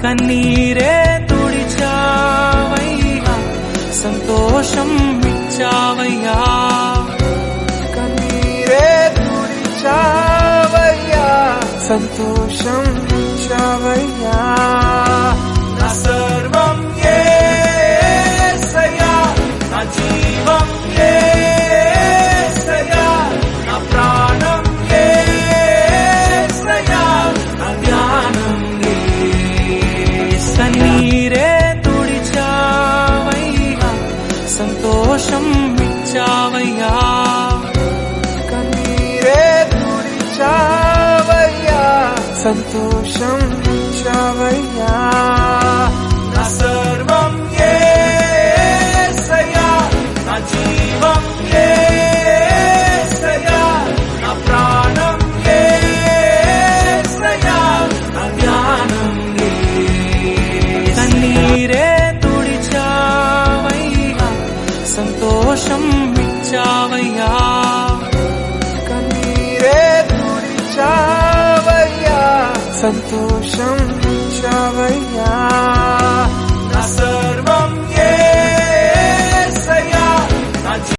కన్నీరే తుడిచావయ్యా సంతోషం ఇచ్చావయ్యా కన్నీరే తుడిచావయ్యా సంతోషం ఇచ్చావయ్యా నా సర్వం యేసయ్యా నా జీవం యేసయ్యా నా ప్రాణం యేసయ్యా నా ధ్యానం యేసయ్యా కన్నీరే తుడిచావయ్యా సంతోషం ఇచ్చావయ్యా కన్నీరే తుడిచావయ్యా సంతోషం ఇచ్చావయ్యా నా సర్వం యేసయ్యా నా జీవం యేసయ్యా నా ప్రాణం యేసయ్యా నా ధ్యానం యేసయ్యా కన్నీరే తుడిచావయ్యా సంతోషం ఇచ్చావయ్యా కన్నీరే తుడిచావయ్యా సంతోషం ఇచ్చావయ్యా